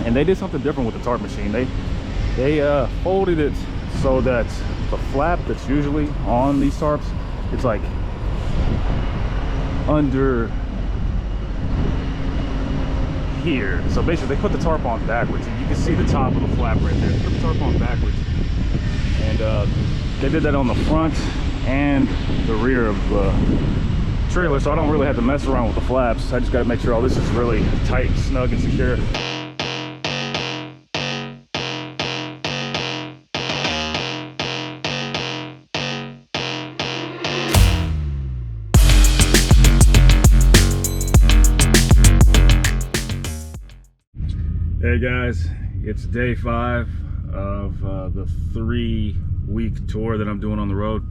And they did something different with the tarp machine. They folded it so that the flap that's usually on these tarps, it's like under here. So basically they put the tarp on backwards. You can see the top of the flap right there. They put the tarp on backwards. And they did that on the front and the rear of the trailer, so I don't really have to mess around with the flaps. I just got to make sure all this is really tight, snug, and secure. Hey guys, it's day 5 of the 3-week tour that I'm doing on the road.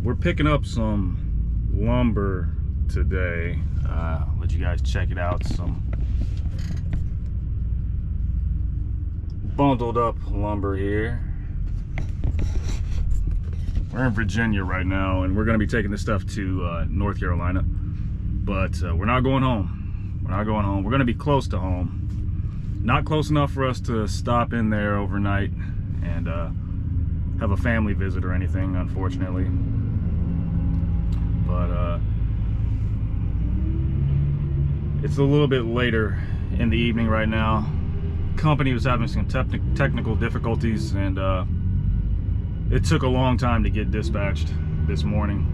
We're picking up some lumber today. Let you guys check it out. Some bundled up lumber here. We're in Virginia right now, and we're going to be taking this stuff to North Carolina. But we're not going home. We're not going home. We're going to be close to home. Not close enough for us to stop in there overnight and have a family visit or anything, unfortunately. But it's a little bit later in the evening right now. Company was having some technical difficulties, and it took a long time to get dispatched this morning.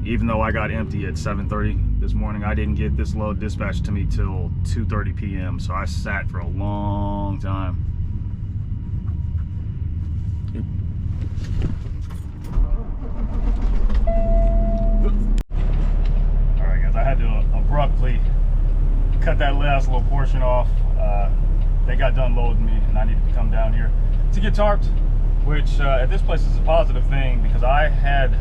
Even though I got empty at 7:30 this morning, I didn't get this load dispatched to me till 2:30 p.m. So I sat for a long time. All right, guys, I had to abruptly cut that last little portion off. They got done loading me, and I needed to come down here to get tarped, which at this place is a positive thing because I had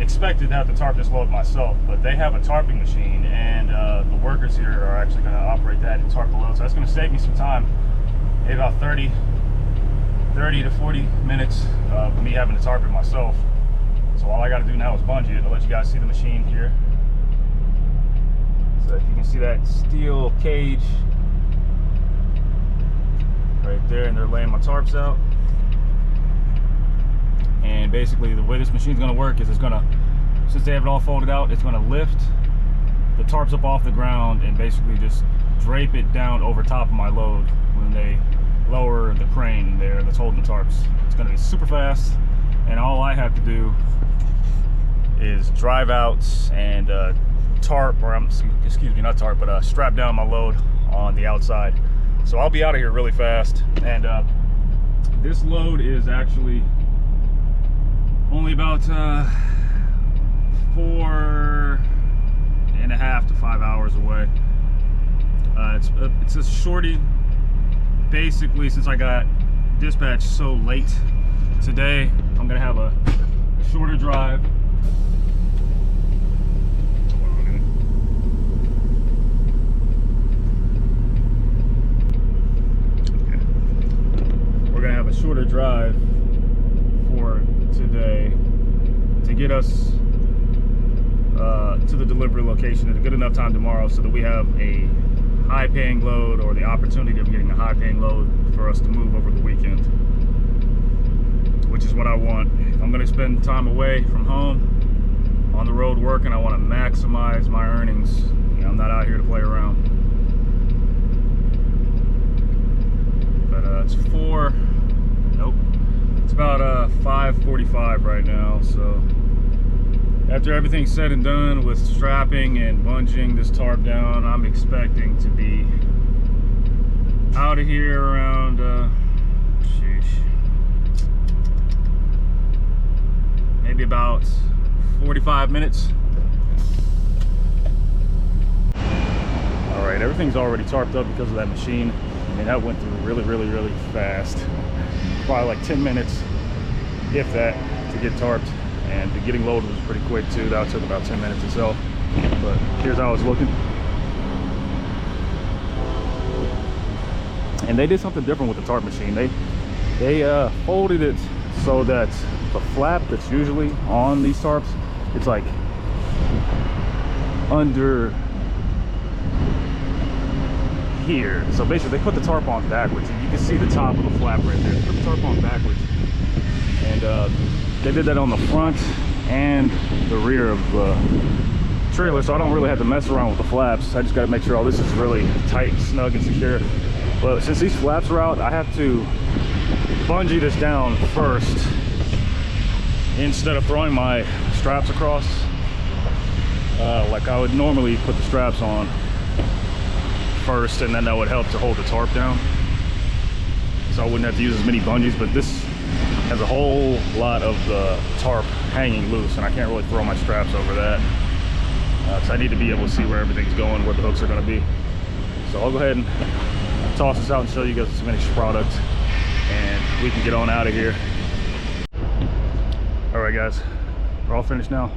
expected to have to tarp this load myself, but they have a tarping machine, and the workers here are actually going to operate that and tarp the load, so that's going to save me some time, maybe about 30 to 40 minutes of me having to tarp it myself. So all I got to do now is bungee it. I'll let you guys see the machine here. So if you can see that steel cage right there, and they're laying my tarps out. And basically the way this machine's going to work is it's going to, since they have it all folded out, it's going to lift the tarps up off the ground and basically just drape it down over top of my load when they lower the crane there that's holding the tarps. It's going to be super fast, and all I have to do is drive out and tarp, or excuse me, not tarp, but strap down my load on the outside. So I'll be out of here really fast. And this load is actually only about 4.5 to 5 hours away. It's a shorty. Basically, since I got dispatched so late today, I'm gonna have a shorter drive. We're gonna have a shorter drive for today to get us to the delivery location at a good enough time tomorrow, so that we have a high-paying load, or the opportunity of getting a high-paying load for us to move over the weekend, which is what I want. If I'm going to spend time away from home on the road working, I want to maximize my earnings. You know, I'm not out here to play around. But it's about 5:45 right now, so after everything's said and done with strapping and bungeeing this tarp down, I'm expecting to be out of here around maybe about 45 minutes. All right, everything's already tarped up because of that machine. I mean, that went through really fast. Probably like 10 minutes, if that, to get tarped. And the getting loaded was pretty quick too. That took about 10 minutes itself. But here's how it's looking. And they did something different with the tarp machine. They folded it so that the flap that's usually on these tarps, it's like under here. So basically they put the tarp on backwards, and you can see the top of the flap right there. They put the tarp on backwards, and they did that on the front and the rear of the trailer, so I don't really have to mess around with the flaps. I just got to make sure all this is really tight, snug, and secure. But since these flaps are out, I have to bungee this down first instead of throwing my straps across like I would normally put the straps on first, and then that would help to hold the tarp down, so I wouldn't have to use as many bungees. But this has a whole lot of the tarp hanging loose, and I can't really throw my straps over that, so I need to be able to see where everything's going, where the hooks are going to be. So I'll go ahead and toss this out and show you guys the finished product, and we can get on out of here. All right guys, we're all finished now.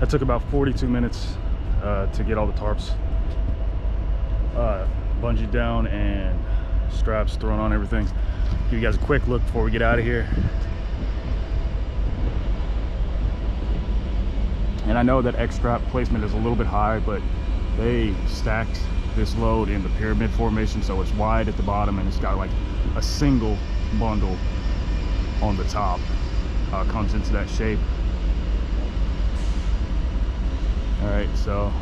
That took about 42 minutes to get all the tarps bungeed down and straps thrown on everything. Give you guys a quick look before we get out of here. And I know that X-strap placement is a little bit high, but they stacked this load in the pyramid formation, so it's wide at the bottom and it's got like a single bundle on the top. Comes into that shape. All right, so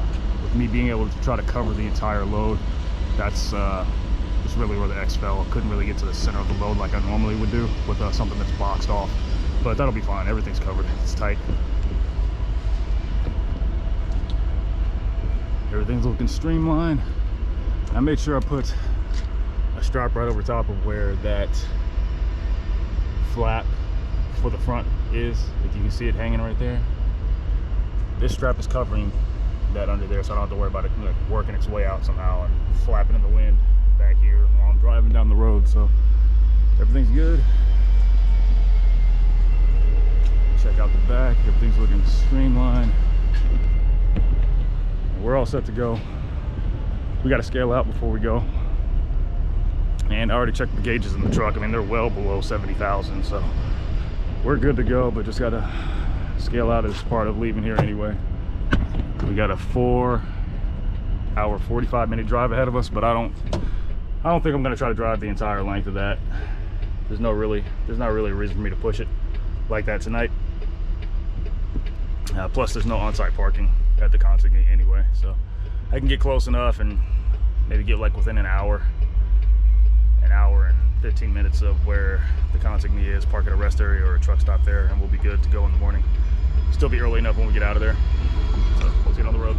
with me being able to try to cover the entire load, that's just really where the X fell. Couldn't really get to the center of the load like I normally would do with something that's boxed off, but that'll be fine. Everything's covered, it's tight. Everything's looking streamlined. I made sure I put a strap right over top of where that flap for the front is. If you can see it hanging right there, this strap is covering that under there, so I don't have to worry about it like working its way out somehow and flapping in the wind back here while I'm driving down the road. So everything's good. Check out the back, everything's looking streamlined. We're all set to go. We got to scale out before we go, and I already checked the gauges in the truck. I mean, they're well below 70,000, so we're good to go, but just got to scale out as part of leaving here anyway. We got a 4-hour 45-minute drive ahead of us, but I don't think I'm going to try to drive the entire length of that. There's not really a reason for me to push it like that tonight. Plus there's no on-site parking at the consignee anyway, so I can get close enough and maybe get like within an hour and 15 minutes of where the consignee is, park at a rest area or a truck stop there, and we'll be good to go in the morning. Still be early enough when we get out of there, so let's get on the road.